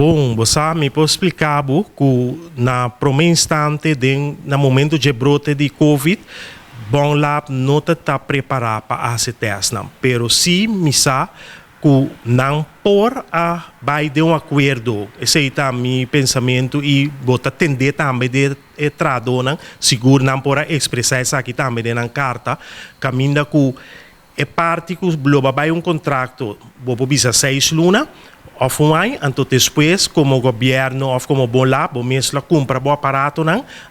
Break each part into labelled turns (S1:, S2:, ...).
S1: Bom, você me pode explicar que na primeiro instante, no momento de brote de Covid, bom lá não está preparado para esse teste, não. Pero sim, me sabe que não por a vai de acordo. Esse é o meu pensamento e vou tender também de traduzir, seguro não por expressar isso aqui também na carta, caminho que é parte que vai contrato, vou bisa 6 lunas, ou então depois, como governo, ou como bom lá, vou mesmo comprar o aparato,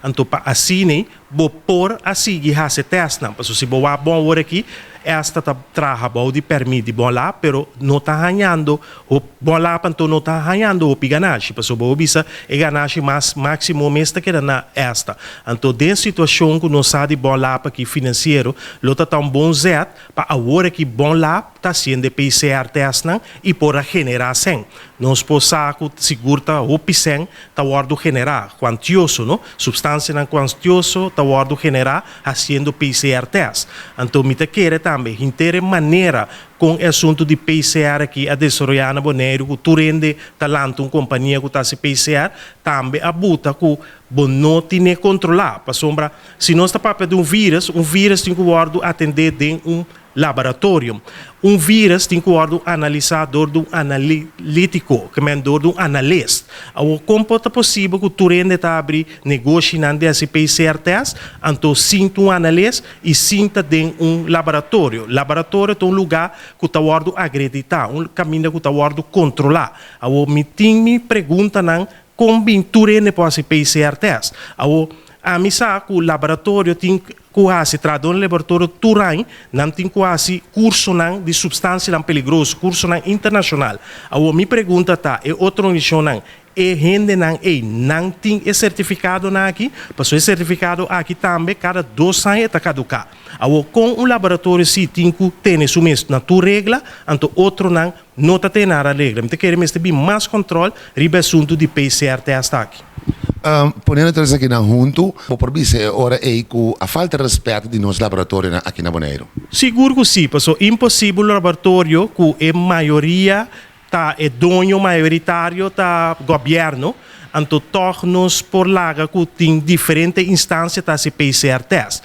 S1: então para assim, vou pôr assim e fazer teste, não. Porque se vou bom hora aqui, esta trabalho de permite bom lá, pero não está ganhando, o bom lá, então não está ganhando o ganagem, porque vou bisa e ganagem máximo mesmo que na esta. Então, dessa situação que não sabe bom lá para que financeiro, lota está bom zet para a hora que bom lá está sendo PCR teste, não, e por generar sem. Nós possamos segurar o piseng, está guardo generar quantioso, não? Substância não quantioso, está guardo generar fazendo PCR teste. Então, me te quer também, inteira maneira com o assunto de PCR aqui, a desenvolver na Bonaire, que tu rende talento, uma companhia que está se PCR, também a buta que não tem controlar. Para sombra, se nós está para de um vírus tem que guardo atender de laboratório. Vírus tem que guardo analisador do analítico, que é do analista. Como é possível que tu rende está abrir negócio nesse PCR test, então sinto analista e sinta de laboratório. Laboratório é lugar que está guardo acreditar, caminho que está guardo controlar. Me pergunta como tu rende para esse PCR test. A mim sabe que o laboratório tem quase traduz no laboratório Turan, não tem quase curso de substância peligrosa, curso internacional. A minha pergunta é outra questão gente não tem certificado aqui, mas o certificado aqui também cada 2 anos está caducar. Com um laboratório sim tem que ter isso mesmo na tua regra, então outro não tem nada regra. Então queremos ter mais controle sobre o assunto de PCR teste aqui.
S2: Ponendo todos aqui na junto, por isso ora é que a falta de respeito de nosso laboratório aqui na Bonaire.
S1: Seguro que sim, porque é impossível o laboratório que a maioria é dono maioritário do governo, então torna-nos por lá que tem diferentes instâncias para se PCR teste.